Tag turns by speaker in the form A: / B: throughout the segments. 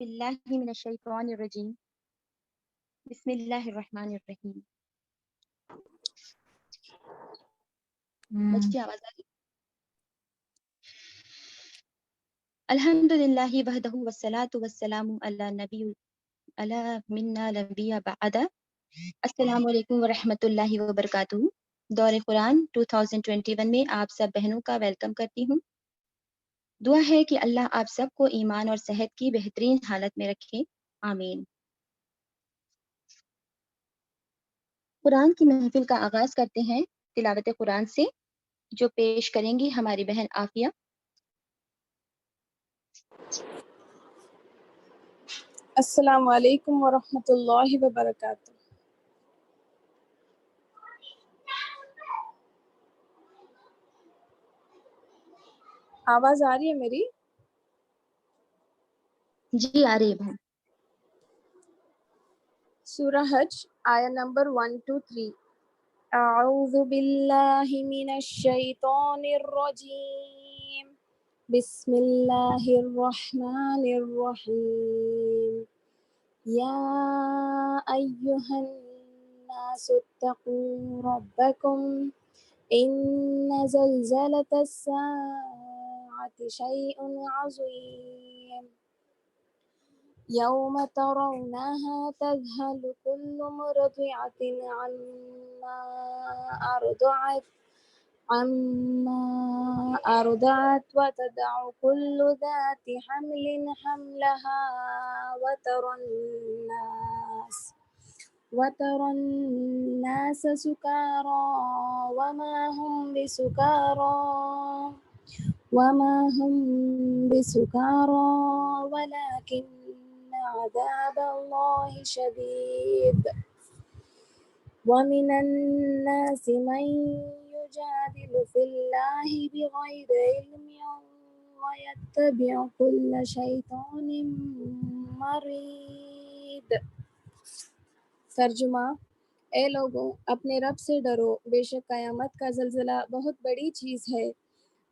A: باللہ من الشیطان الرجیم بسم اللہ الرحمن الرحیم. بچی آواز آ رہی؟ الحمد للہ وحدہ والصلاة والسلام علی منا نبی بعد. السلام علیکم ورحمۃ اللہ وبرکاتہ. دور قرآن 2021 میں آپ سب بہنوں کا ویلکم کرتی ہوں. دعا ہے کہ اللہ آپ سب کو ایمان اور صحت کی بہترین حالت میں رکھے، آمین. قرآن کی محفل کا آغاز کرتے ہیں تلاوت قرآن سے، جو پیش کریں گی ہماری بہن عافیہ.
B: السلام علیکم ورحمۃ اللہ وبرکاتہ. آواز آ رہی ہے میری؟
A: جی آ رہی ہے بہن.
B: سورہ حج آیا نمبر 1-3. اعوذ باللہ من الشیطان الرجیم بسم اللہ الرحمن الرحیم. یا ایہا الناس اتقوا ربکم ان زلزلۃ الساعۃ شیء عظیم یوم ترونها تذہل كل مرضعۃ عما أرضعت وتضع كل ذات حمل حملها وترى الناس سكارى وما هم بسكارى ولكن عذاب الله شديد. ومن الناس من يجادل في الله بغير علم ويتبع كل شيطان مريد. ترجمہ: اے لوگوں، اپنے رب سے ڈرو، بے شک قیامت کا زلزلہ بہت بڑی چیز ہے.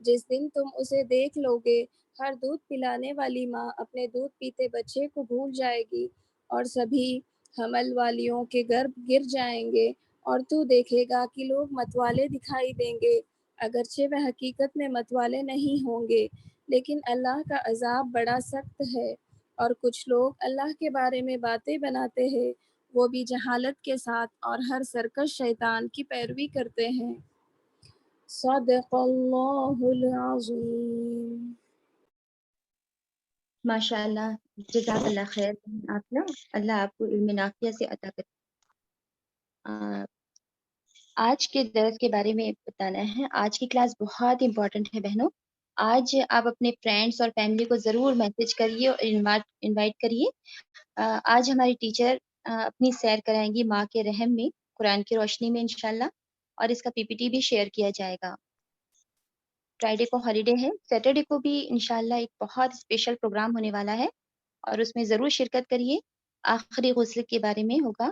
B: جس دن تم اسے دیکھ لو گے، ہر دودھ پلانے والی ماں اپنے دودھ پیتے بچے کو بھول جائے گی اور سبھی حمل والیوں کے گرب گر جائیں گے، اور تو دیکھے گا کہ لوگ متوالے دکھائی دیں گے، اگرچہ وہ حقیقت میں متوالے نہیں ہوں گے، لیکن اللہ کا عذاب بڑا سخت ہے. اور کچھ لوگ اللہ کے بارے میں باتیں بناتے ہیں، وہ بھی جہالت کے ساتھ، اور ہر سرکش شیطان کی پیروی کرتے ہیں. صدق اللہ العظیم.
A: ماشاء اللہ، جزاک اللہ خیر عافیہ. اللہ آپ کو علم نافیہ سے عطا کرے. آج کے درس کے بارے میں بتانا ہے. آج کی کلاس بہت امپورٹنٹ ہے بہنوں. آج آپ اپنے فرینڈس اور فیملی کو ضرور میسج کریے اور انوائٹ کریے. آج ہماری ٹیچر اپنی سیر کرائیں گی ماں کے رحم میں، قرآن کی روشنی میں انشاءاللہ، اور اس کا پی پی ٹی بھی شیئر کیا جائے گا. فرائیڈے کو ہالیڈے ہے، سیٹرڈے کو بھی انشاءاللہ ایک بہت اسپیشل پروگرام ہونے والا ہے، اور اس میں ضرور شرکت کریے. آخری غسل کے بارے میں ہوگا،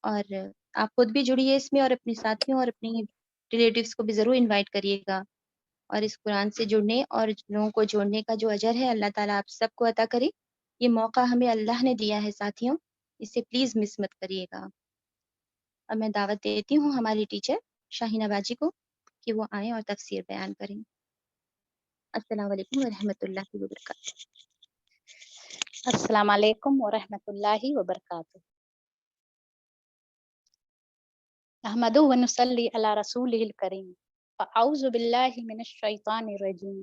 A: اور آپ خود بھی جڑیے اس میں، اور اپنے ساتھیوں اور اپنی ریلیٹیوز کو بھی ضرور انوائٹ کریے گا. اور اس قرآن سے جڑنے اور لوگوں کو جوڑنے کا جو اجر ہے، اللہ تعالیٰ آپ سب کو عطا کرے. یہ موقع ہمیں اللہ نے دیا ہے ساتھیوں، اسے پلیز مس مت کریے گا. اور میں دعوت دیتی ہوں ہماری ٹیچر شاہینہ باجی کو کہ وہ آئیں اور تفسیر بیان کریں. السلام علیکم ورحمۃ اللہ وبرکاتہ.
C: السلام علیکم ورحمۃ اللہ وبرکاتہ. احمدہ و نصلی علی رسولہ الکریم. اعوذ باللہ من الشیطان الرجیم.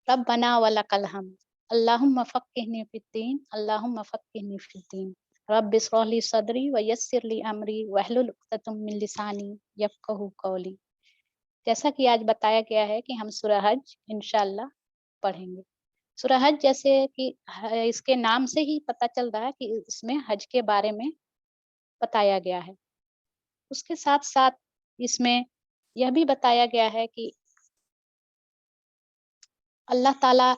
C: ربنا ولک الحمد اللہم فقہنی فی الدین اللہم فقہنی فی الدین. رب اشرح لی صدری ویسر لی امری واحلل عقدۃ من لسانی یفقہوا قولی. جیسا کہ آج بتایا گیا ہے کہ ہم سورہ حج انشاءاللہ پڑھیں گے. سورہ حج جیسے کہ اس کے نام سے ہی پتہ چل رہا ہے کہ اس میں حج کے بارے میں بتایا گیا ہے. اس کے ساتھ ساتھ اس میں یہ بھی بتایا گیا ہے کہ اللہ تعالیٰ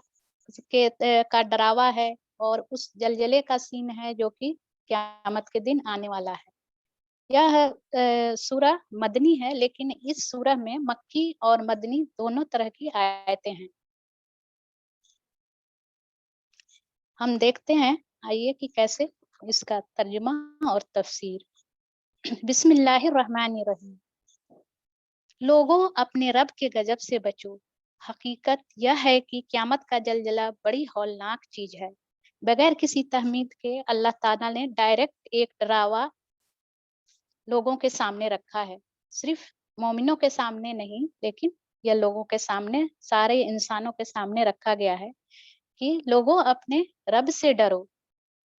C: کا ڈراوا ہے، اور اس زلزلے کا سین ہے جو کہ قیامت کے دن آنے والا ہے. یہ سورہ مدنی ہے، لیکن اس سورہ میں مکی اور مدنی دونوں طرح کی آیتیں ہیں. हम देखते हैं, आइए कि कैसे इसका तर्जुमा और तफसीर। बिस्मिल्लाहिर्रहमानिर्रहीम। लोगों, अपने रब के गजब से बचो। हकीकत यह है कि क़यामत का जलजला बड़ी हौलनाक चीज है। बगैर किसी तहमीद के अल्लाह ताला ने डायरेक्ट एक डरावा लोगों के सामने रखा है। सिर्फ मोमिनों के सामने नहीं, लेकिन यह लोगों के सामने, सारे इंसानों के सामने रखा गया है कि लोगों, अपने रब से डरो,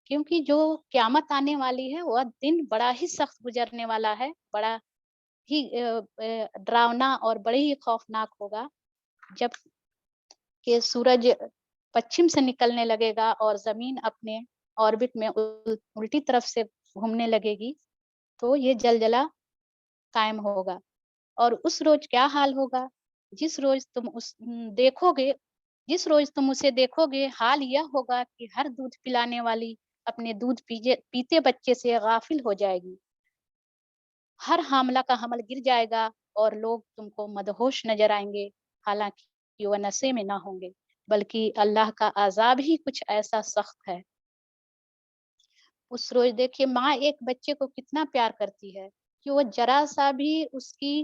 C: क्योंकि जो क़यामत आने वाली है वह दिन बड़ा ही सख्त गुजरने वाला है, बड़ा ही डरावना और बड़ी ही खौफनाक होगा। जब कि सूरज पश्चिम से निकलने लगेगा और जमीन अपने ऑर्बिट में उल्टी तरफ से घूमने लगेगी, तो ये जलजला कायम होगा। और उस रोज क्या हाल होगा? जिस रोज तुम देखोगे, जिस रोज तुम उसे देखोगे, हाल यह होगा कि हर दूध पिलाने वाली अपने दूध पीते बच्चे से गाफिल हो जाएगी। हर हामला का हमल गिर जाएगा और लोग तुमको मदहोश नजर आएंगे, हालांकि वह नशे में ना होंगे, बल्कि अल्लाह का अजाब ही कुछ ऐसा सख्त है। उस रोज देखिए, माँ एक बच्चे को कितना प्यार करती है कि वो जरा सा भी उसकी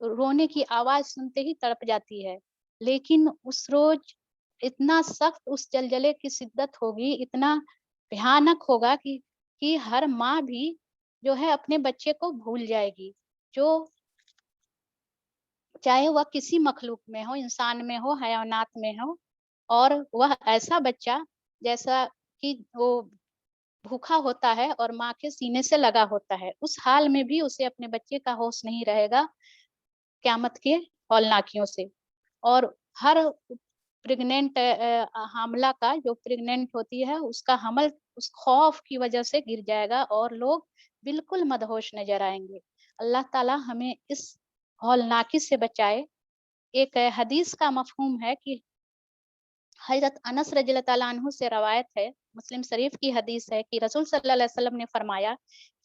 C: रोने की आवाज सुनते ही तड़प जाती है। लेकिन उस रोज इतना सख्त उस जलजले की शिद्दत होगी, इतना भयानक होगा कि हर माँ भी जो है अपने बच्चे को भूल जाएगी, जो चाहे वह किसी मखलूक में हो, इंसान में हो, हयावानात में हो। और वह ऐसा बच्चा जैसा कि वो भूखा होता है और माँ के सीने से लगा होता है, उस हाल में भी उसे अपने बच्चे का होश नहीं रहेगा क़यामत के हौलनाकियों से। और हर प्रेग्नेंट हामला का, जो प्रेग्नेंट होती है, उसका हमल उस खौफ की वजह से गिर जाएगा और लोग बिल्कुल मदहोश नजर आएंगे। अल्लाह ताला हमें इस हौलनाकी से बचाए। एक हदीस का मफहूम है कि हजरत अनस रज़ियल्लाहु ताला अन्हु से रवायत है, मुस्लिम शरीफ की हदीस है कि रसूल सल्लल्लाहु अलैहि वसल्लम ने फरमाया,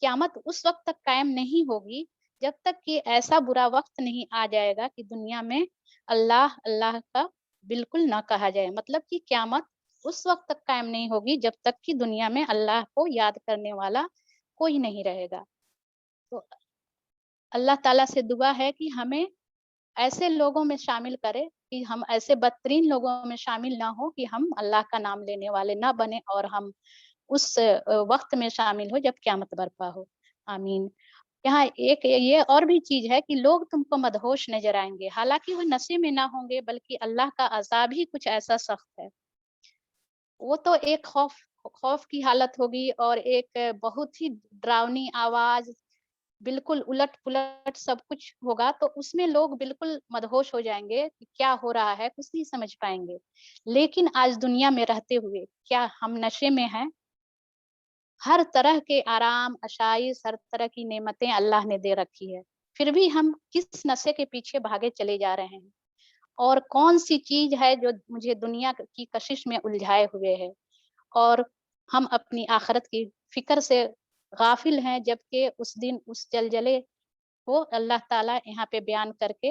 C: क़यामत उस वक्त तक कायम नहीं होगी जब तक कि ऐसा बुरा वक्त नहीं आ जाएगा कि दुनिया में अल्लाह अल्लाह का बिल्कुल ना कहा जाए। मतलब कि क़यामत उस वक्त तक कायम नहीं होगी जब तक कि दुनिया में अल्लाह को याद करने वाला कोई नहीं रहेगा। तो अल्लाह ताला से दुआ है कि हमें ऐसे लोगों में शामिल करे, कि हम ऐसे बदतरीन लोगों में शामिल ना हो कि हम अल्लाह का नाम लेने वाले ना बने और हम उस वक्त में शामिल हो जब क़यामत बर्पा हो। आमीन। यहाँ एक ये और भी चीज है कि लोग तुमको मदहोश नजर आएंगे, हालांकि वह नशे में ना होंगे, बल्कि अल्लाह का अजाब ही कुछ ऐसा सख्त है। वो तो एक खौफ खौफ की हालत होगी और एक बहुत ही डरावनी आवाज, बिल्कुल उलट-पुलट सब कुछ होगा, तो उसमें लोग बिल्कुल मदहोश हो जाएँगे कि क्या हो रहा है, कुछ नहीं समझ पाएँगे। लेकिन आज दुनिया में रहते हुए क्या हम नशे में हैं? हर तरह के आराम, आशाइश, हर तरह की नेमतें अल्लाह ने दे रखी है। फिर भी हम किस नशे के पीछे भागे चले जा रहे हैं? और कौन-सी चीज़ है जो मुझे दुनिया की कशिश में उलझाए हुए है? और हम अपनी आखिरत की फ़िक्र से गाफ़िल हैं, जबकि उस दिन उस जलजले को अल्लाह ताला यहाँ पे बयान करके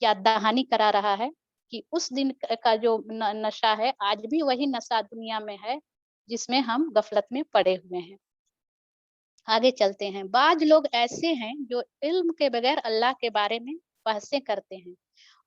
C: याद दहानी करा रहा है कि उस दिन का जो नशा है, आज भी वही नशा दुनिया में है, जिसमें हम गफलत में पड़े हुए हैं। आगे चलते हैं। बाज लोग ऐसे हैं जो इल्म के बगैर अल्लाह के बारे में बहसें करते हैं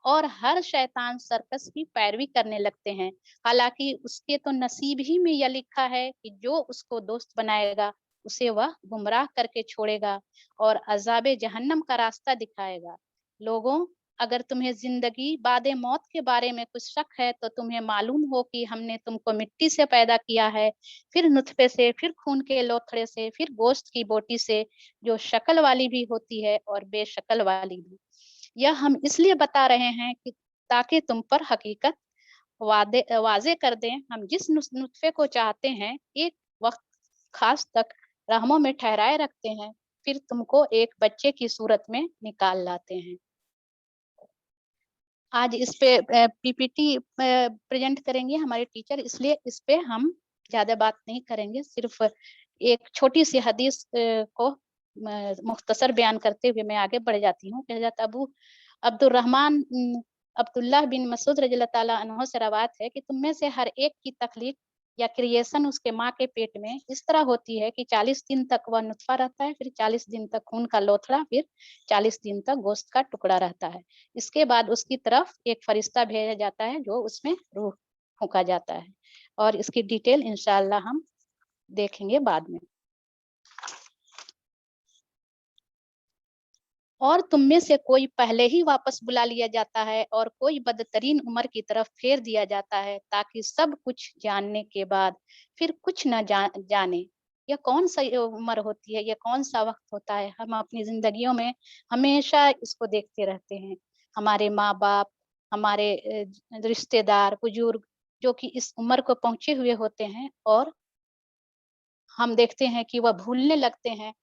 C: और हर शैतान सर्कस की पैरवी करने लगते हैं। हालांकि उसके तो नसीब ही में यह लिखा है कि जो उसको दोस्त बनाएगा, उसे वह गुमराह करके छोड़ेगा और अजाब जहन्नम का रास्ता दिखाएगा। लोगों, अगर तुम्हें जिंदगी बादे मौत के बारे में कुछ शक है, तो तुम्हें मालूम हो कि हमने तुमको मिट्टी से पैदा किया है, फिर नुतफे से, फिर खून के लोथड़े से, फिर गोश्त की बोटी से, जो शक्ल वाली भी होती है और बेशक्ल वाली भी। यह हम इसलिए बता रहे हैं कि ताकि तुम पर हकीकत वाज़े कर दें। हम जिस नुत्फ़े को चाहते हैं, एक वक़्त ख़ास तक रहमों में ठहराए रखते हैं, फिर तुमको एक बच्चे की सूरत में निकाल लाते हैं। आज इस पे पीपीटी प्रेज़ेंट करेंगे हमारे टीचर, इसलिए इस पे हम ज़्यादा बात नहीं करेंगे। सिर्फ़ एक छोटी-सी हदीस को मुख्तसर बयान करते हुए मैं आगे बढ़ जाती हूँ। हज़रत अब्दुल्लाह बिन मसूद रज़ियल्लाहु ताला अन्हु से रवायत है कि तुम में से हर एक की तख्लीक या क्रिएशन उसके माँ के पेट में इस तरह होती है कि 40 दिन तक वह नुत्फा रहता है, फिर 40 दिन तक खून का लोथड़ा, फिर 40 दिन तक गोश्त का टुकड़ा रहता है। इसके बाद उसकी तरफ एक फरिश्ता भेजा जाता है जो उसमें रूह फूंका जाता है, और इसकी डिटेल इंशाअल्लाह हम देखेंगे बाद में। और तुम में से कोई पहले ही वापस बुला लिया जाता है और कोई बदतरीन उम्र की तरफ फेर दिया जाता है, ताकि सब कुछ जानने के बाद फिर कुछ न जाने। यह कौन सा उम्र होती है, यह कौन सा वक्त होता है? हम अपनी जिंदगियों में हमेशा इसको देखते रहते हैं। हमारे माँ बाप, हमारे रिश्तेदार, बुजुर्ग जो कि इस उम्र को पहुंचे हुए होते हैं, और हम देखते हैं कि वह भूलने लगते हैं।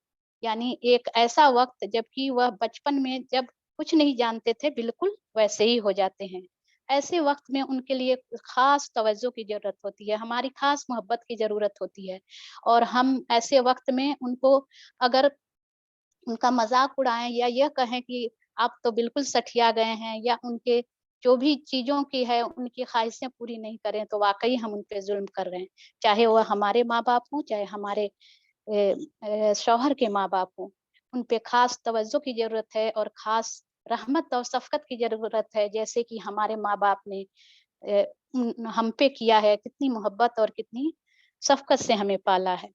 C: यानी एक ऐसा वक्त जबकि वह बचपन में जब कुछ नहीं जानते थे, बिल्कुल वैसे ही हो जाते हैं। ऐसे वक्त में उनके लिए खास तवज्जो की जरूरत होती है, हमारी खास मोहब्बत की जरूरत होती है। और हम ऐसे वक्त में उनको अगर उनका मजाक उड़ाएं या यह कहें कि आप तो बिल्कुल सठिया गए हैं, या उनके जो भी चीजों की है उनकी ख्वाहिशें पूरी नहीं करें, तो वाकई हम उन पे जुल्म कर रहे हैं। चाहे वह हमारे माँ बाप हों, चाहे हमारे शौहर के माँ बाप हों। उन पे खास तवज्जो की जरूरत है और खास रहमत और शफकत की जरूरत है, जैसे कि हमारे माँ बाप ने हम पे किया है। कितनी मोहब्बत और कितनी शफकत से हमें पाला है।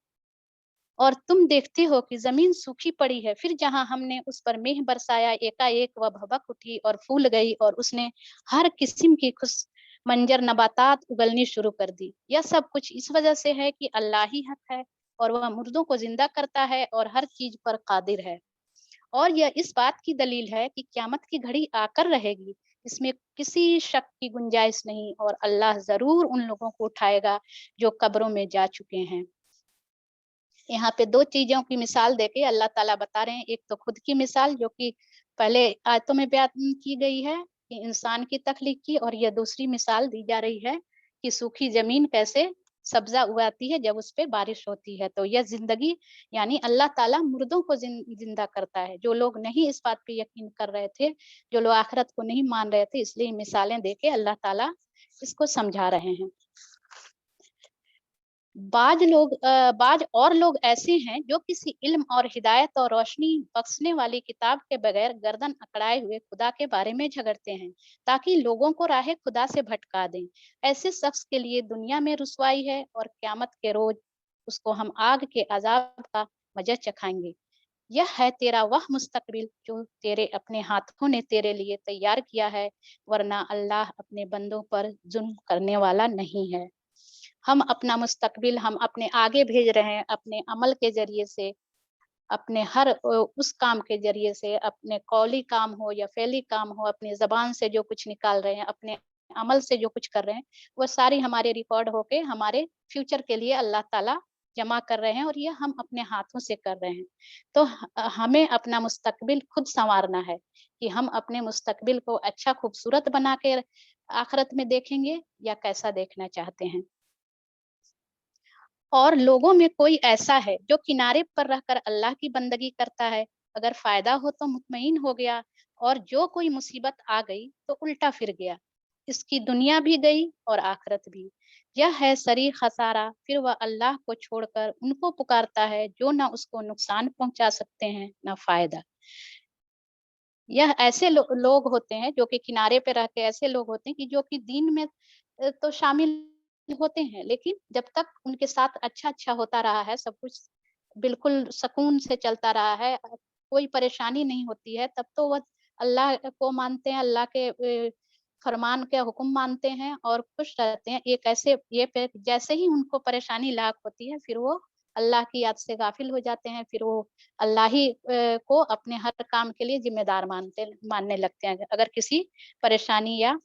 C: और तुम देखते हो कि जमीन सूखी पड़ी है, फिर जहां हमने उस पर मेह बरसाया, एकाएक वह भभक उठी और फूल गई, और उसने हर किस्म की खुश मंजर नबातात उगलनी शुरू कर दी। यह सब कुछ इस वजह से है कि अल्लाह ही हक है, और वह मुर्दों को जिंदा करता है और हर चीज पर कादिर है। और यह इस बात की दलील है कि क़यामत की घड़ी आकर रहेगी, इसमें किसी शक की गुंजाइश नहीं, और अल्लाह जरूर उन लोगों को उठाएगा जो कब्रों में जा चुके हैं। यहाँ पे दो चीजों की मिसाल देके अल्लाह ताला बता रहे हैं। एक तो खुद की मिसाल जो कि पहले आयतों में बयान की गई है कि इंसान की तख्लीक की, और यह दूसरी मिसाल दी जा रही है कि सूखी जमीन कैसे सब्जा उगाती है जब उस पे बारिश होती है। तो यह जिंदगी, यानी अल्लाह ताला मुर्दों को जिंदा करता है। जो लोग नहीं इस बात पे यकीन कर रहे थे, जो लोग आखिरत को नहीं मान रहे थे, इसलिए मिसालें देके अल्लाह ताला इसको समझा रहे हैं। बाज और लोग ऐसे हैं जो किसी इल्म और हिदायत और रोशनी बख्शने वाली किताब के बगैर गर्दन अकड़ाए हुए खुदा के बारे में झगड़ते हैं, ताकि लोगों को राह खुदा से भटका दें। ऐसे शख्स के लिए दुनिया में रुसवाई है, और क़यामत के रोज उसको हम आग के अजाब का मजा चखाएंगे। यह है तेरा वह मुस्तकबिल जो तेरे अपने हाथों ने तेरे लिए तैयार किया है, वरना अल्लाह अपने बंदों पर जुल्म करने वाला नहीं है। हम अपना मुस्तकबिल हम अपने आगे भेज रहे हैं, अपने अमल के जरिए से, अपने हर उस काम के जरिए से, अपने कौली काम हो या फेली काम हो, अपनी जबान से जो कुछ निकाल रहे हैं, अपने अमल से जो कुछ कर रहे हैं, वो सारी हमारे रिकॉर्ड होके हमारे फ्यूचर के लिए अल्लाह ताला जमा कर रहे हैं, और ये हम अपने हाथों से कर रहे हैं। तो हमें अपना मुस्तकबिल खुद संवारना है कि हम अपने मुस्तकबिल को अच्छा खूबसूरत बना के आखिरत में देखेंगे, या कैसा देखना चाहते हैं। और लोगों में कोई ऐसा है जो किनारे पर रहकर अल्लाह की बंदगी करता है, अगर फायदा हो तो मुतमईन हो गया, और जो कोई मुसीबत आ गई तो उल्टा फिर गया। इसकी दुनिया भी गई और आखिरत भी। यह है सरी खसारा। फिर वह अल्लाह को छोड़कर उनको पुकारता है जो ना उसको नुकसान पहुंचा सकते हैं ना फायदा। यह ऐसे लोग होते हैं जो कि किनारे पे रह के, ऐसे लोग होते हैं कि जो कि दीन में तो शामिल होते हैं, लेकिन जब तक उनके साथ अच्छा-अच्छा होता रहा है, सब कुछ बिल्कुल सुकून से चलता रहा है, कोई परेशानी नहीं होती है, तब तो वह अल्लाह को मानते हैं, अल्लाह के फरमान के हुक्म मानते हैं और खुश रहते हैं। एक ऐसे ये पे जैसे ही उनको परेशानी लाक होती है, फिर वो अल्लाह की याद से गाफिल हो जाते हैं, फिर वो अल्लाह ही को अपने हर काम के लिए जिम्मेदार मानने लगते हैं। अगर किसी परेशानी या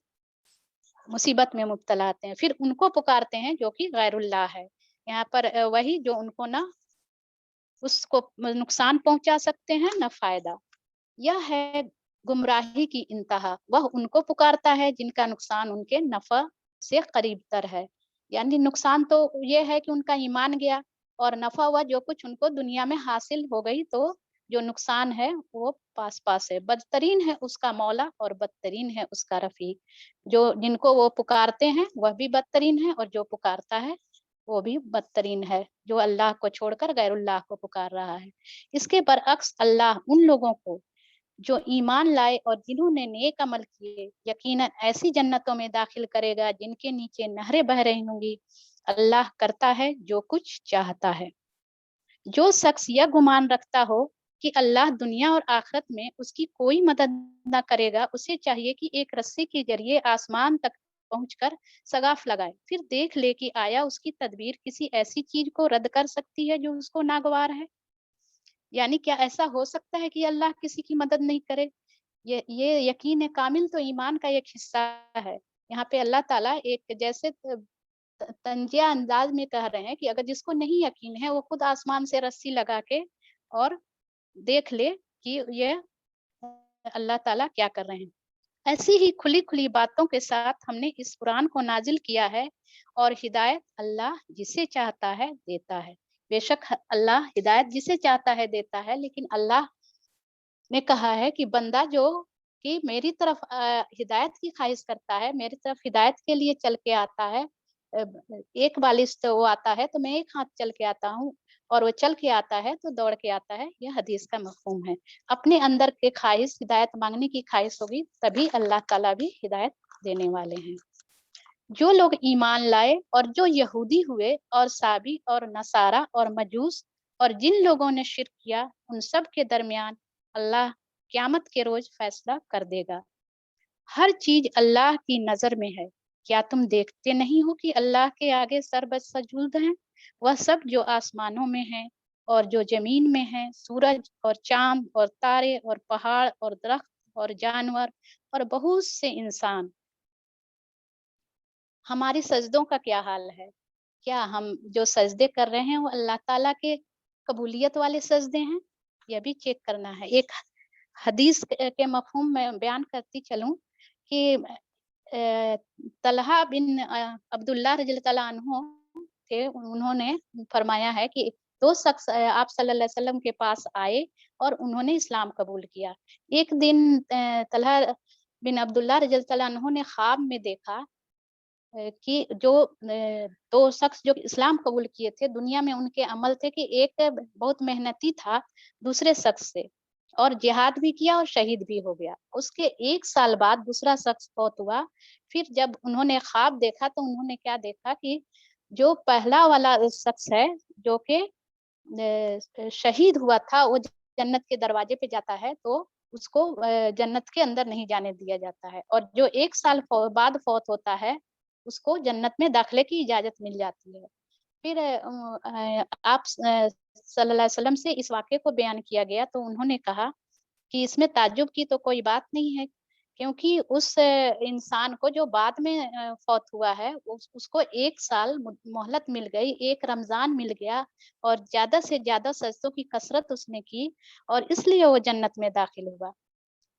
C: मुसीबत में मुब्तला आते हैं, फिर उनको पुकारते हैं जो कि गैरुल्लाह है। यहाँ पर वही जो उनको ना उसको नुकसान पहुंचा सकते हैं ना फायदा। यह है गुमराही की इंतहा। वह उनको पुकारता है जिनका नुकसान उनके नफा से करीब तर है। यानी नुकसान तो ये है कि उनका ईमान गया, और नफा हुआ जो कुछ उनको दुनिया में हासिल हो गई, तो जो नुकसान है वो पास पास है। बदतरीन है उसका मौला और बदतरीन है उसका रफीक। जो जिनको वो पुकारते हैं वह भी बदतरीन है, और जो पुकारता है وہ بھی بدترین ہے جو اللہ کو چھوڑ کر غیر اللہ کو پکار رہا ہے۔ اس کے برعکس اللہ ان لوگوں کو جو ایمان لائے اور جنہوں نے نیک عمل کیے یقیناً ایسی جنتوں میں داخل کرے گا جن کے نیچے نہریں بہ رہی ہوں گی۔ اللہ کرتا ہے جو کچھ چاہتا ہے۔ جو شخص یہ گمان رکھتا ہو کہ اللہ دنیا اور آخرت میں اس کی کوئی مدد نہ کرے گا، اسے چاہیے کہ ایک رسی کے ذریعے آسمان تک پہنچ کر سگاف لگائے، پھر دیکھ لے کہ آیا اس کی تدبیر کسی ایسی چیز کو رد کر سکتی ہے جو اس کو ناگوار ہے۔ یعنی کیا ایسا ہو سکتا ہے کہ اللہ کسی کی مدد نہیں کرے؟ یہ یقین کامل تو ایمان کا ایک حصہ ہے۔ یہاں پہ اللہ تعالیٰ ایک جیسے تنزیہ انداز میں کہہ رہے ہیں کہ اگر جس کو نہیں یقین ہے وہ خود آسمان سے رسی لگا کے اور دیکھ لے کہ یہ اللہ تعالیٰ کیا کر رہے ہیں۔ ایسی ہی کھلی کھلی باتوں کے ساتھ ہم نے اس قرآن کو نازل کیا ہے، اور ہدایت اللہ جسے چاہتا ہے دیتا ہے۔ بے شک اللہ ہدایت جسے چاہتا ہے دیتا ہے، لیکن اللہ نے کہا ہے کہ بندہ جو کہ میری طرف ہدایت کی خواہش کرتا ہے، میری طرف ہدایت کے لیے چل کے آتا ہے، ایک بالش تو وہ آتا ہے تو میں ایک ہاتھ چل کے آتا ہوں، اور وہ چل کے آتا ہے تو دوڑ کے آتا ہے۔ یہ حدیث کا مفہوم ہے۔ اپنے اندر کے خواہش ہدایت مانگنے کی خواہش ہوگی تبھی اللہ تعالیٰ بھی ہدایت دینے والے ہیں۔ جو لوگ ایمان لائے اور جو یہودی ہوئے اور صابی اور نصارہ اور مجوس اور جن لوگوں نے شرک کیا، ان سب کے درمیان اللہ قیامت کے روز فیصلہ کر دے گا۔ ہر چیز اللہ کی نظر میں ہے۔ کیا تم دیکھتے نہیں ہو کہ اللہ کے آگے سر سجود ہیں وہ سب جو آسمانوں میں ہیں اور جو زمین میں ہیں، سورج اور چاند اور تارے اور پہاڑ اور درخت اور جانور اور بہت سے انسان۔ ہماری سجدوں کا کیا حال ہے؟ کیا ہم جو سجدے کر رہے ہیں وہ اللہ تعالیٰ کے قبولیت والے سجدے ہیں؟ یہ بھی چیک کرنا ہے۔ ایک حدیث کے مفہوم میں بیان کرتی چلوں کہ طلحہ بن عبداللہ رضی اللہ تعالیٰ عنہ تھے، انہوں نے فرمایا ہے کہ دو شخص آپ صلی اللہ علیہ وسلم کے پاس آئے اور انہوں نے اسلام قبول کیا۔ ایک دن طلحہ بن عبداللہ رضی اللہ تعالیٰ عنہ نے خواب میں دیکھا کہ جو دو شخص جو اسلام قبول کیے تھے، دنیا میں ان کے عمل تھے کہ ایک بہت محنتی تھا دوسرے شخص سے، اور جہاد بھی کیا اور شہید بھی ہو گیا۔ اس کے 1 سال بعد دوسرا شخص فوت ہوا۔ پھر جب انہوں نے خواب دیکھا تو انہوں نے کیا دیکھا کہ جو پہلا والا شخص ہے جو کہ شہید ہوا تھا، وہ جنت کے دروازے پہ جاتا ہے تو اس کو جنت کے اندر نہیں جانے دیا جاتا ہے، اور جو 1 سال بعد فوت ہوتا ہے اس کو جنت میں داخلے کی اجازت مل جاتی ہے۔ پھر آپ صلی اللہ علیہ وسلم سے اس واقعے کو بیان کیا گیا تو انہوں نے کہا کہ اس میں تعجب کی تو کوئی بات نہیں ہے، کیونکہ اس انسان کو جو بعد میں فوت ہوا ہے اس کو 1 سال مہلت مل گئی، 1 رمضان مل گیا، اور زیادہ سے زیادہ سجدوں کی کثرت اس نے کی، اور اس لیے وہ جنت میں داخل ہوا۔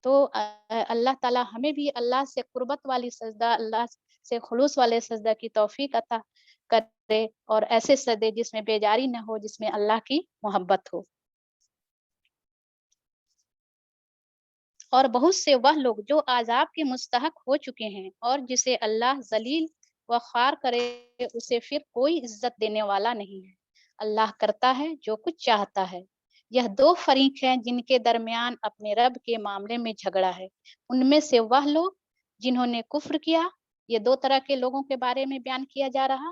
C: تو اللہ تعالیٰ ہمیں بھی اللہ سے قربت والی سجدہ، اللہ سے خلوص والے سجدہ کی توفیق عطا کرے، اور ایسے سجدے جس میں بیجاری نہ ہو، جس میں اللہ کی محبت ہو۔ اور بہت سے وہ لوگ جو عذاب کے مستحق ہو چکے ہیں، اور جسے اللہ ذلیل و خوار کرے اسے پھر کوئی عزت دینے والا نہیں ہے۔ اللہ کرتا ہے جو کچھ چاہتا ہے۔ یہ 2 فریق ہیں جن کے درمیان اپنے رب کے معاملے میں جھگڑا ہے۔ ان میں سے وہ لوگ جنہوں نے کفر کیا، یہ 2 طرح کے لوگوں کے بارے میں بیان کیا جا رہا۔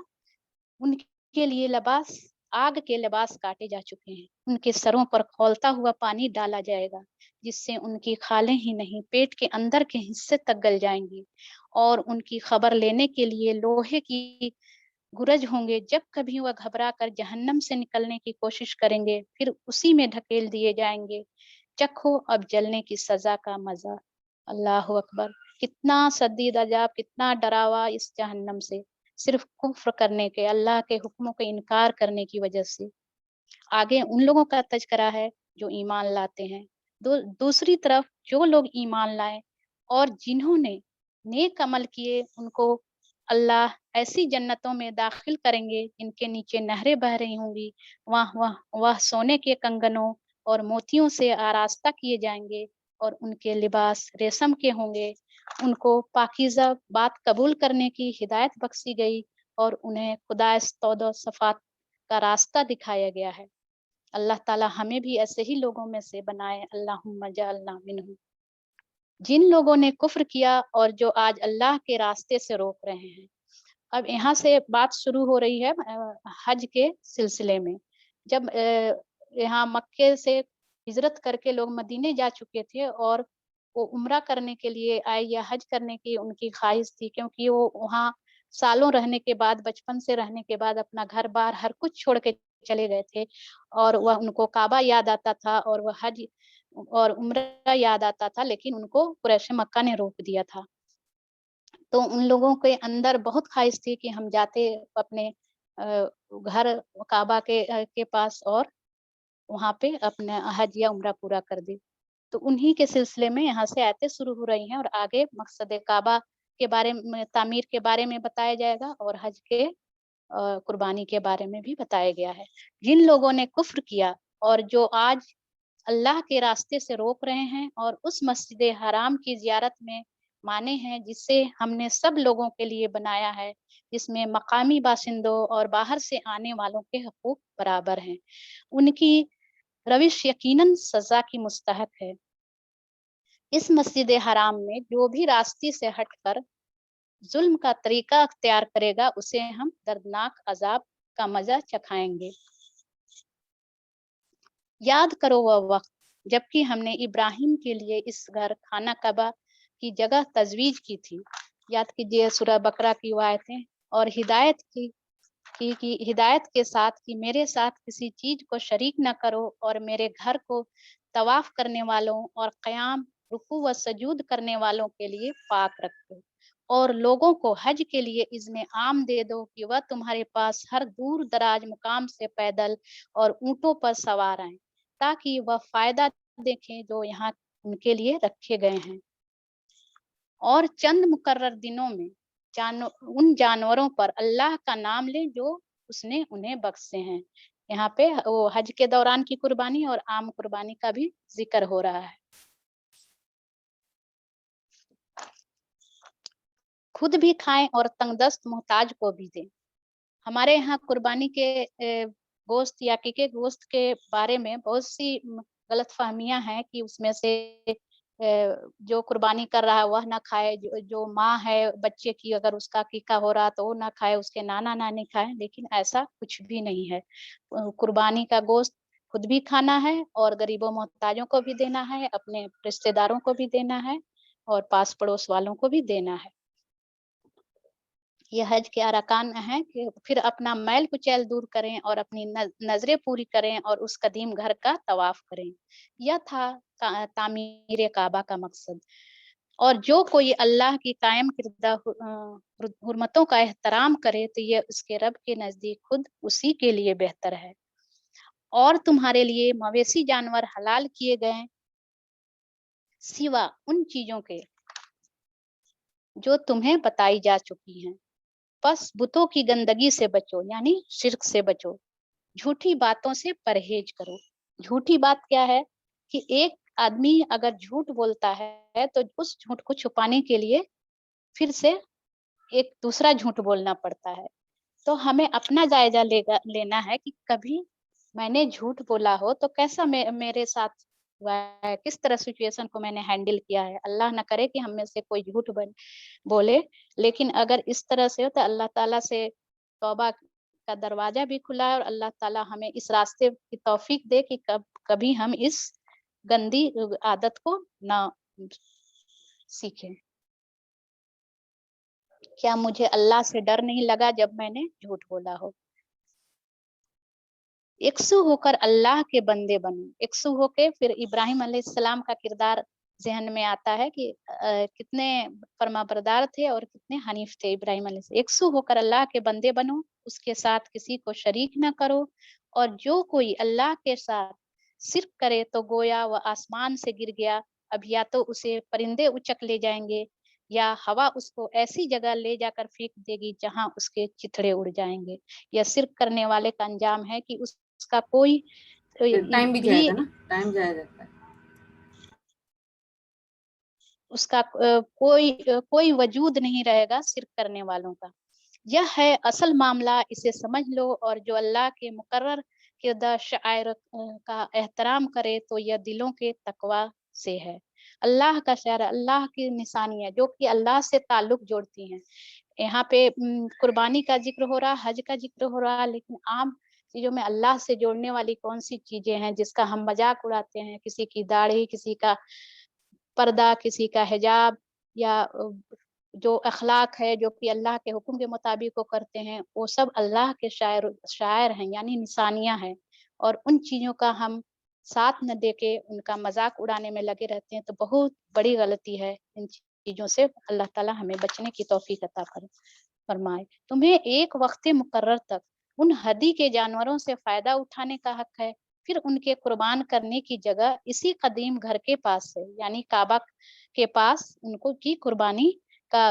C: ان کے لیے لباس آگ کے لباس کاٹے جا چکے ہیں، ان کے سروں پر کھولتا ہوا پانی ڈالا جائے گا جس سے ان کی کھالیں ہی نہیں پیٹ کے اندر کے حصے تک گل جائیں گی، اور ان کی خبر لینے کے لیے لوہے کی گرج ہوں گے۔ جب کبھی وہ گھبرا کر جہنم سے نکلنے کی کوشش کریں گے پھر اسی میں دھکیل دیے جائیں گے۔ چکھو اب جلنے کی سزا کا مزہ۔ اللہ اکبر! کتنا شدید عذاب، کتنا ڈراوا اس جہنم سے، صرف کفر کرنے کے، اللہ کے حکموں کا انکار کرنے کی وجہ سے۔ آگے ان لوگوں کا تذکرہ ہے جو ایمان لاتے ہیں۔ دوسری طرف جو لوگ ایمان لائے اور جنہوں نے نیک عمل کیے، ان کو اللہ ایسی جنتوں میں داخل کریں گے جن کے نیچے نہریں بہ رہی ہوں گی، وہ سونے کے کنگنوں اور موتیوں سے آراستہ کیے جائیں گے، اور ان کے لباس ریشم کے ہوں گے۔ ان کو پاکیزہ بات قبول کرنے کی ہدایت بخشی گئی، اور انہیں خدا استودع صفات کا راستہ دکھایا گیا ہے۔ اللہ تعالیٰ ہمیں بھی ایسے ہی لوگوں میں سے بنائے، اللہم اجعلنا منہم۔ جن لوگوں نے کفر کیا اور جو آج اللہ کے راستے سے روک رہے ہیں۔ اب یہاں سے بات شروع ہو رہی ہے حج کے سلسلے میں۔ جب یہاں مکے سے ہجرت کر کے لوگ مدینے جا چکے تھے اور وہ عمرہ کرنے کے لیے آئے یا حج کرنے کی ان کی خواہش تھی، کیونکہ وہ وہاں سالوں رہنے کے بعد، بچپن سے رہنے کے بعد اپنا گھر بار ہر کچھ چھوڑ کے چلے گئے تھے، اور وہ ان کو کعبہ یاد آتا تھا اور وہ حج اور عمرہ یاد آتا تھا، لیکن ان کو قریش مکہ نے روک دیا تھا۔ تو ان لوگوں کے اندر بہت خواہش تھی کہ ہم جاتے اپنے گھر کعبہ کے پاس اور وہاں پہ اپنے حج یا عمرہ پورا کر دے۔ تو انہی کے سلسلے میں یہاں سے آیتیں شروع ہو رہی ہیں، اور آگے مقصد کعبہ کے بارے میں، تعمیر کے بارے میں بتایا جائے گا، اور حج کے قربانی کے بارے میں بھی بتایا گیا ہے۔ جن لوگوں نے کفر کیا اور جو آج اللہ کے راستے سے روک رہے ہیں اور اس مسجد حرام کی زیارت میں مانے ہیں جسے ہم نے سب لوگوں کے لیے بنایا ہے، جس میں مقامی باشندوں اور باہر سے آنے والوں کے حقوق برابر ہیں، ان کی روش یقیناً سزا کی مستحق ہے۔ اس مسجد حرام میں جو بھی راستے سے ہٹ کر ظلم کا طریقہ اختیار کرے گا اسے ہم دردناک عذاب کا مزہ چکھائیں گے۔ یاد کرو وہ وقت جبکہ ہم نے ابراہیم کے لیے اس گھر خانہ کعبہ کی جگہ تجویز کی تھی۔ یاد کیجیے سورہ بقرہ کی آیتیں، اور ہدایت کی ہدایت کے ساتھ کہ میرے ساتھ کسی چیز کو شریک نہ کرو، اور میرے گھر کو طواف کرنے والوں اور قیام، رکوع و سجود کرنے والوں کے لیے پاک رکھو، اور لوگوں کو حج کے لیے اذن عام دے دو کہ وہ تمہارے پاس ہر دور دراز مقام سے پیدل اور اونٹوں پر سوار آئیں، تاکہ وہ فائدہ دیکھیں جو یہاں ان کے لیے رکھے گئے ہیں، اور چند مقرر دنوں میں ان جانوروں پر اللہ کا نام لیں جو اس نے انہیں بخشے ہیں۔ یہاں پہ وہ حج کے دوران کی قربانی اور عام قربانی کا بھی ذکر ہو رہا ہے۔ خود بھی کھائیں اور تنگ دست محتاج کو بھی دیں۔ ہمارے یہاں قربانی کے گوشت یا عقیقے گوشت کے بارے میں بہت سی غلط فہمیاں ہیں کہ اس میں سے جو قربانی کر رہا ہے وہ نہ کھائے، جو ماں ہے بچے کی اگر اس کا عقیقہ ہو رہا تو وہ نہ کھائے، اس کے نانا نانی کھائیں، لیکن ایسا کچھ بھی نہیں ہے۔ قربانی کا گوشت خود بھی کھانا ہے اور غریبوں محتاجوں کو بھی دینا ہے، اپنے رشتہ داروں کو بھی دینا ہے، اور پاس پڑوس والوں کو بھی دینا ہے۔ یہ حج کے ارکان ہیں کہ پھر اپنا میل کچیل دور کریں اور اپنی نظریں پوری کریں اور اس قدیم گھر کا طواف کریں۔ یہ تھا تعمیر کعبہ کا مقصد۔ اور جو کوئی اللہ کی قائم کردہ حرمتوں کا احترام کرے تو یہ اس کے رب کے نزدیک خود اسی کے لیے بہتر ہے۔ اور تمہارے لیے مویشی جانور حلال کیے گئے سوا ان چیزوں کے جو تمہیں بتائی جا چکی ہیں، بس بتوں کی گندگی سے بچو، یعنی شرک سے بچو، جھوٹی باتوں سے پرہیز کرو۔ جھوٹی بات کیا ہے کہ ایک آدمی اگر جھوٹ بولتا ہے تو اس جھوٹ کو چھپانے کے لیے پھر سے ایک دوسرا جھوٹ بولنا پڑتا ہے۔ تو ہمیں اپنا جائزہ لینا ہے کہ کبھی میں نے جھوٹ بولا ہو تو کیسا میرے ساتھ ہوا ہے، کس طرح سچویشن کو میں نے ہینڈل کیا ہے۔ اللہ نہ کرے کہ ہم میں سے کوئی جھوٹ بولے، لیکن اگر اس طرح سے ہو تو اللہ تعالیٰ سے توبہ کا دروازہ بھی کھلا ہے، اور اللہ تعالیٰ ہمیں اس راستے کی توفیق دے کہ کبھی ہم اس گندی عادت کو نہ سیکھیں۔ کیا مجھے اللہ سے ڈر نہیں لگا جب میں نے جھوٹ بولا ہو؟ یکسو ہو کر اللہ کے بندے بنو۔ یکسو ہو کے پھر ابراہیم علیہ السلام کا کردار ذہن میں آتا ہے کہ کتنے فرما بردار تھے اور کتنے حنیف تھے ابراہیم علیہ السلام۔ یکسو ہو کر اللہ کے بندے بنو، اس کے ساتھ کسی کو شریک نہ کرو، اور جو کوئی اللہ کے ساتھ شرک کرے تو گویا وہ آسمان سے گر گیا، اب یا تو اسے پرندے اچک لے جائیں گے یا ہوا اس کو ایسی جگہ لے جا کر پھینک دے گی جہاں اس کے چتھڑے اڑ جائیں گے۔ یا شرک کرنے والے کا انجام ہے کہ اس کا کوئی
D: ٹائم بھی جائے گا نا، ٹائم جائے جاتا ہے،
C: اس کا کوئی وجود نہیں رہے گا شرک کرنے والوں کا۔ यह है असल मामला, इसे समझ लो, और जो अल्लाह के मुकर्रर किरदा शायर का एहतराम करे तो यह दिलों के तकवा से है। अल्लाह का शायर, अल्लाह की निशानी है जो कि अल्लाह से ताल्लुक जोड़ती हैं। यहाँ पे कुर्बानी का जिक्र हो रहा, हज का जिक्र हो रहा, लेकिन आम चीजों में अल्लाह से जोड़ने वाली कौन सी चीजें हैं जिसका हम मजाक उड़ाते हैं? किसी की दाढ़ी, किसी का पर्दा, किसी का हिजाब, या जो अखलाक है जो कि अल्लाह के हुक्म के मुताबिक वो करते हैं, वो सब अल्लाह के शायर हैं, यानी निशानियां हैं। और उन चीजों का हम साथ न देके उनका मजाक उड़ाने में लगे रहते हैं, तो बहुत बड़ी गलती है। इन चीजों से अल्लाह ताला हमें बचने की तौफीक अता फरमाए। तुम्हें एक वक्त मुकर्रर तक उन हदी के जानवरों से फायदा उठाने का हक है, फिर उनके कुर्बान करने की जगह इसी कदीम घर के पास है, यानी काबा के पास उनको की कुर्बानी का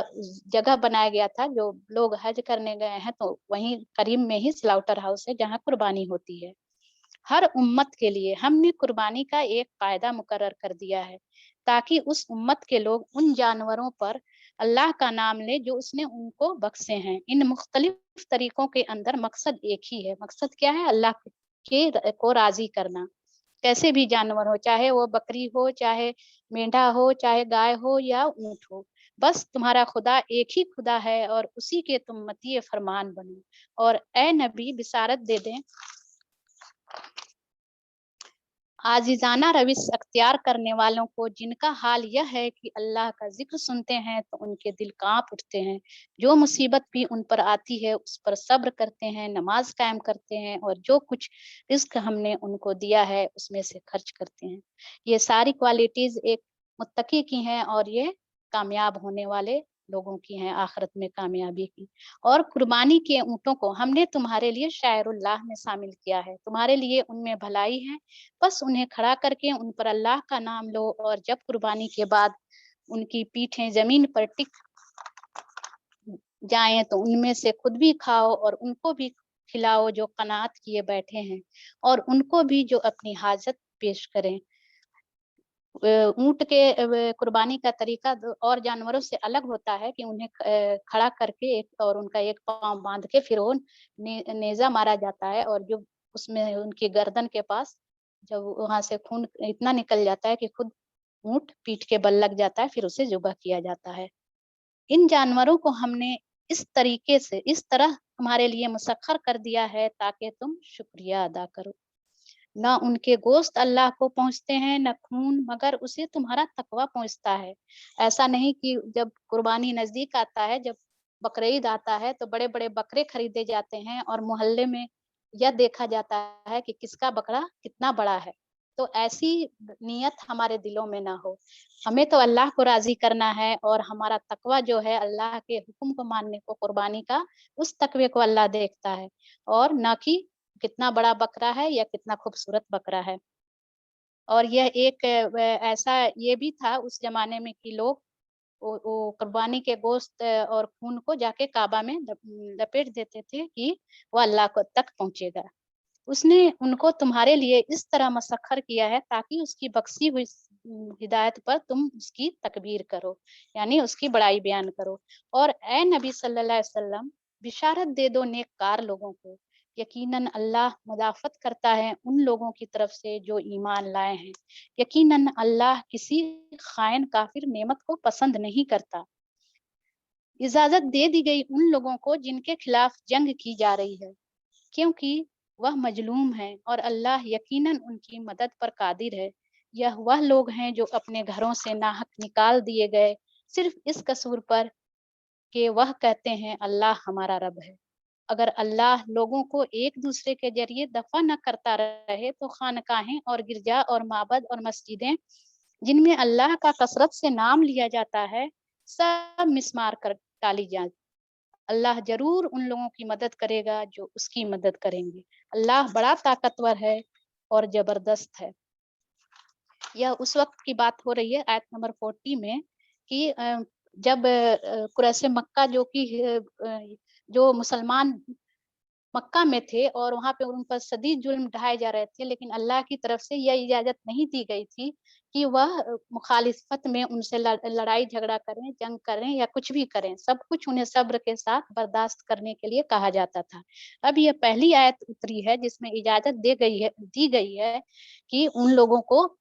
C: जगह बनाया गया था। जो लोग हज करने गए हैं तो वहीं करीब में ही स्लाउटर हाउस है जहाँ कुर्बानी होती है। हर उम्मत के लिए हमने कुर्बानी का एक कायदा मुकर्रर कर दिया है, ताकि उस उम्मत के लोग उन जानवरों पर अल्लाह का नाम ले जो उसने उनको बख्शे हैं। इन मुख्तलिफ तरीकों के अंदर मकसद एक ही है। मकसद क्या है? अल्लाह के को राजी करना। कैसे भी जानवर हो, चाहे वो बकरी हो, चाहे मेंढा हो, चाहे गाय हो या ऊंट हो, बस तुम्हारा खुदा एक ही खुदा है और उसी के तुम मतीए फरमान बनो। और ए नबी बिसारत दे दें, आजिजाना रविश अख्तियार करने वालों को, जिनका हाल यह है कि अल्लाह का जिक्र सुनते हैं तो उनके दिल कांप उठते हैं। जो मुसीबत भी उन पर आती है उस पर सब्र करते हैं, नमाज कायम करते हैं और जो कुछ रिस्क हमने उनको दिया है उसमें से खर्च करते हैं। ये सारी क्वालिटीज एक मुत्तकी की हैं और ये कामयाब होने वाले लोगों की हैं, आखिरत में कामयाबी की। और कुर्बानी के ऊँटों को हमने तुम्हारे लिए शायरुल्लाह में शामिल किया है, तुम्हारे लिए उनमें भलाई है। बस उन्हें खड़ा करके उन पर अल्लाह का नाम लो, और जब कुर्बानी के बाद उनकी पीठें जमीन पर टिक जाएं तो उनमें से खुद भी खाओ और उनको भी खिलाओ जो कनात किए बैठे हैं, और उनको भी जो अपनी हाजत पेश करें। ऊंट के कुर्बानी का तरीका और जानवरों से अलग होता है कि उन्हें खड़ा करके एक और उनका एक पांव बांध के फिर वो नेजा मारा जाता है, और जो उसमें उनकी गर्दन के पास जब वहां से खून इतना निकल जाता है कि खुद ऊंट पीठ के बल लग जाता है, फिर उसे जुबा किया जाता है। इन जानवरों को हमने इस तरीके से इस तरह तुम्हारे लिए मुसख्खर कर दिया है ताकि तुम शुक्रिया अदा करो। न उनके गोश्त अल्लाह को पहुंचते हैं न खून, मगर उसे तुम्हारा तकवा पहुंचता है। ऐसा नहीं कि जब कुर्बानी नजदीक आता है, जब बकरीद आता है तो बड़े बड़े बकरे खरीदे जाते हैं और मोहल्ले में यह देखा जाता है कि किसका बकरा कितना बड़ा है। तो ऐसी नियत हमारे दिलों में ना हो। हमें तो अल्लाह को राजी करना है, और हमारा तकवा जो है अल्लाह के हुक्म को मानने को, कुर्बानी का उस तकवे को अल्लाह देखता है, और न कि कितना बड़ा बकरा है या कितना खूबसूरत बकरा है। और यह एक ऐसा ये भी था उस जमाने में कि लोग वो कुर्बानी के गोश्त और खून को जाके काबा में लपेट देते थे कि वो अल्लाह को तक पहुंचेगा। उसने उनको तुम्हारे लिए इस तरह मसख्खर किया है ताकि उसकी बख्शी हुई हिदायत पर तुम उसकी तकबीर करो, यानी उसकी बड़ाई बयान करो। और ए नबी सल्लल्लाहु अलैहि वसल्लम, बिशारत दे दो नेककार लोगों को, यकीनन अल्लाह मुदाफत करता है उन लोगों की तरफ से जो ईमान लाए हैं। यकीनन अल्लाह किसी खाइन काफिर नेमत को पसंद नहीं करता। इजाजत दे दी गई उन लोगों को जिनके खिलाफ जंग की जा रही है, क्योंकि वह मजलूम है और अल्लाह यकीनन उनकी मदद पर कादिर है। यह वह लोग हैं जो अपने घरों से नाहक निकाल दिए गए सिर्फ इस कसूर पर कि वह कहते हैं अल्लाह हमारा रब है। अगर अल्लाह लोगों को एक दूसरे के जरिए दफा न करता रहे तो खानकाहें और गिरजा और माबद और मस्जिदें जिनमें अल्लाह का कसरत से नाम लिया जाता है सब मिस्मार कर डाली जाए। अल्लाह जरूर उन लोगों की मदद करेगा जो उसकी मदद करेंगे। अल्लाह बड़ा ताकतवर है और जबरदस्त है। यह उस वक्त की बात हो रही है आयत नंबर 40 में कि जब कुरैश मक्का जो कि जो मुसलमान मक्का में थे और वहाँ पे उन पर शदीद जुल्म ढाए जा रहे थे, लेकिन अल्लाह की तरफ से यह इजाजत नहीं दी गई थी कि वह मुखालिफत में उनसे लड़ाई झगड़ा करें, जंग करें या कुछ भी करें। सब कुछ उन्हें सब्र के साथ बर्दाश्त करने के लिए कहा जाता था। अब यह पहली आयत उतरी है जिसमें इजाजत दी गई है कि उन लोगों को,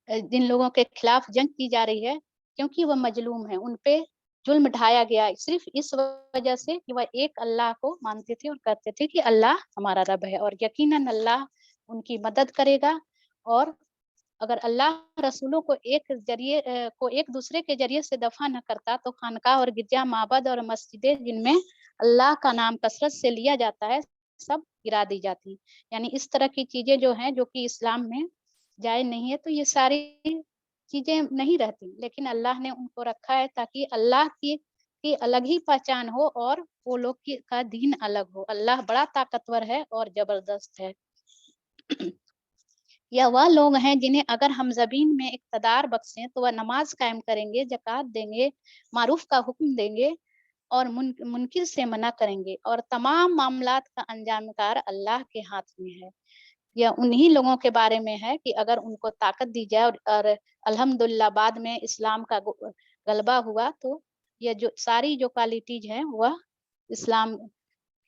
C: जिन लोगों के खिलाफ जंग की जा रही है, क्योंकि वह मजलूम है, उन पे जुल्म ढाया गया सिर्फ इस वजह से कि वह एक अल्लाह को मानते थे और कहते थे कि अल्लाह हमारा रब है, और यकीनन अल्लाह उनकी मदद करेगा। और अगर अल्लाह रसूलों को एक दूसरे के जरिए से दफा न करता तो खानका और गिरजा, माबद और मस्जिदें जिनमें अल्लाह का नाम कसरत से लिया जाता है, सब गिरा दी जाती। यानी इस तरह की चीजें जो हैं, जो कि इस्लाम में जायज नहीं है, तो ये सारी चीजें नहीं रहती, लेकिन अल्लाह ने उनको रखा है ताकि अल्लाह की अलग ही पहचान हो और वो लोग का दीन अलग हो। अल्लाह बड़ा ताकतवर है और जबरदस्त है। या वह लोग हैं जिन्हें अगर हम जमीन में इक़्तिदार बख्शें तो वह नमाज कायम करेंगे, ज़कात देंगे, मारूफ का हुक्म देंगे और मुनकिर से मना करेंगे, और तमाम मामलात का अंजामकार अल्लाह के हाथ में है। यह उन्हीं लोगों के बारे में है कि अगर उनको ताकत दी जाए और अल्हम्दुलिल्लाह बाद में इस्लाम का गलबा हुआ, तो ये जो सारी जो क्वालिटीज हैं वह इस्लाम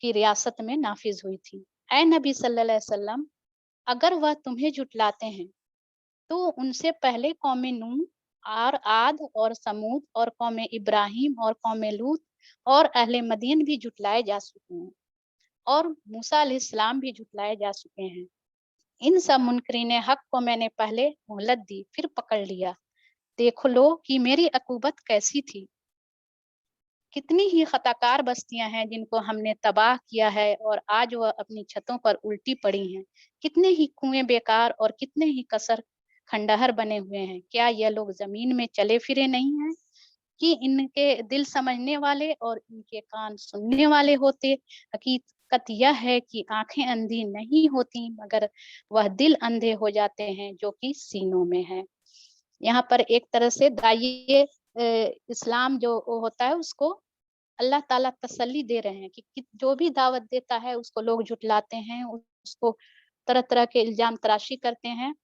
C: की रियासत में नाफिज हुई थी। ऐ नबी सल्लल्लाहु अलैहि वसल्लम, अगर वह तुम्हें झुटलाते हैं तो उनसे पहले कौम नूह और आद और समूद और कौम इब्राहिम और कौम लूत और अहले मदीन भी झुटलाए जा चुके हैं, और मूसा अलैहिस्सलाम भी झुटलाए जा चुके हैं। इन सब मुनकरीन हक को मैंने पहले मोहलत दी, फिर पकड़ लिया। देख लो कि मेरी अकूबत कैसी थी। कितनी ही खताकार बस्तियां हैं जिनको हमने तबाह किया है और आज वह अपनी छतों पर उल्टी पड़ी हैं। कितने ही कुएं बेकार और कितने ही कसर खंडहर बने हुए हैं। क्या यह लोग जमीन में चले फिरे नहीं हैं कि इनके दिल समझने वाले और इनके कान सुनने वाले होते। हकीकत यह है कि आंखें अंधी नहीं होती, मगर वह दिल अंधे हो जाते हैं जो कि सीनों में है। यहाँ पर एक तरह से दाइये इस्लाम जो होता है उसको अल्लाह ताला तसल्ली दे रहे हैं कि जो भी दावत देता है उसको लोग झुटलाते हैं, उसको तरह तरह के इल्जाम तराशी करते हैं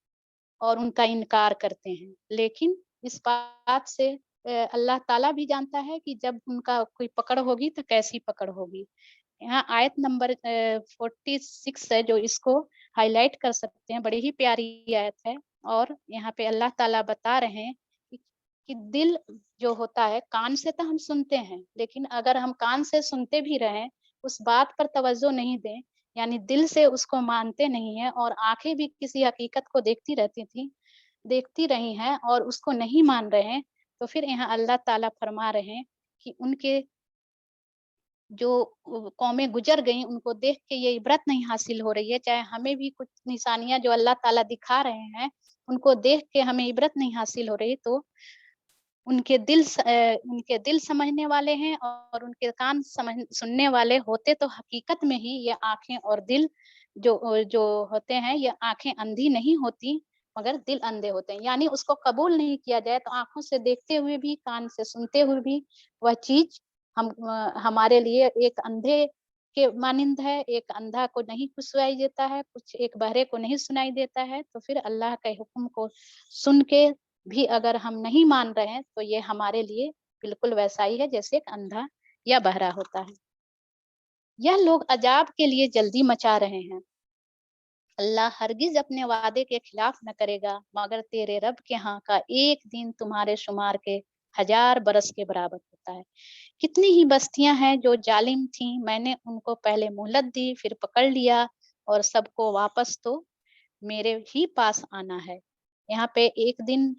C: और उनका इनकार करते हैं। लेकिन इस बात से अल्लाह ताला भी जानता है कि जब उनका कोई पकड़ होगी तो कैसी पकड़ होगी। यहाँ आयत नंबर 46 है जो इसको हाईलाइट कर सकते हैं। बड़ी ही प्यारी आयत है और यहाँ पे अल्लाह ताला बता रहे हैं कि दिल जो होता है, कान से तो हम सुनते हैं, लेकिन अगर हम कान से सुनते भी रहें, उस बात पर तवज्जो नहीं दें, यानी दिल से उसको मानते नहीं है, और आंखें भी किसी हकीकत को देखती रही हैं और उसको नहीं मान रहे हैं, तो फिर यहाँ अल्लाह ताला फरमा रहे हैं कि उनके जो कौमें गुजर गई उनको देख के ये इबरत नहीं हासिल हो रही है। चाहे हमें भी कुछ निशानियां जो अल्लाह ताला दिखा रहे हैं उनको देख के हमें इबरत नहीं हासिल हो रही, तो उनके दिल समझने वाले हैं और उनके कान सुनने वाले होते तो हकीकत में ही ये आंखें और दिल जो जो होते हैं, ये आंखें अंधी नहीं होती मगर दिल अंधे होते हैं। यानी उसको कबूल नहीं किया जाए तो आंखों से देखते हुए भी, कान से सुनते हुए भी वह चीज हमारे लिए एक अंधे के मानिंद है। एक अंधा को नहीं कुछ सुनाई देता है, कुछ एक बहरे को नहीं सुनाई देता है, तो फिर अल्लाह के हुक्म को सुन के भी अगर हम नहीं मान रहे हैं तो ये हमारे लिए बिल्कुल वैसा ही है जैसे एक अंधा या बहरा होता है। यह लोग अजाब के लिए जल्दी मचा रहे हैं। अल्लाह हरगिज अपने वादे के खिलाफ न करेगा, मगर तेरे रब के यहाँ का एक दिन तुम्हारे शुमार के 1000 बरस के बराबर होता है। कितनी ही बस्तियां हैं जो जालिम थीं, मैंने उनको पहले मोहलत दी, फिर पकड़ लिया, और सबको वापस तो मेरे ही पास आना है। यहाँ पे एक दिन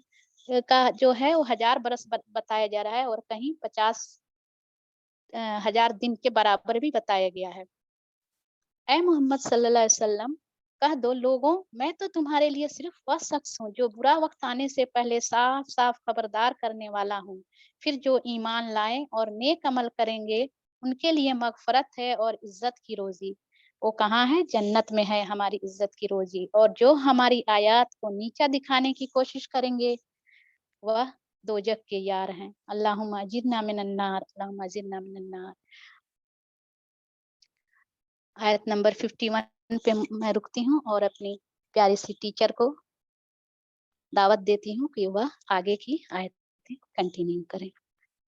C: का जो है वो 1000 बरस बताया जा रहा है, और कहीं 50,000 दिन के बराबर भी बताया गया है। ऐ मोहम्मद सल्लल्लाहु अलैहि वसल्लम, कह दो लोगों, मैं तो तुम्हारे लिए सिर्फ वह शख्स हूँ जो बुरा वक्त आने से पहले साफ साफ खबरदार करने वाला हूँ। फिर जो ईमान लाए और नेक अमल करेंगे उनके लिए मगफरत है और इज्जत की रोजी। वो कहाँ है? जन्नत में है हमारी इज्जत की रोजी। और जो हमारी आयत को नीचा दिखाने की कोशिश करेंगे वह दोजक के यार हैं। अल्लाहुम्मा अजिरना मिनन्नार, अल्लाहुम्मा अजिरना मिनन्नार। آیت نمبر 51 پہ میں رکتی ہوں اور اپنی پیاری سی ٹیچر کو دعوت دیتی ہوں کہ وہ آگے کی آیتیں کنٹینیو کریں.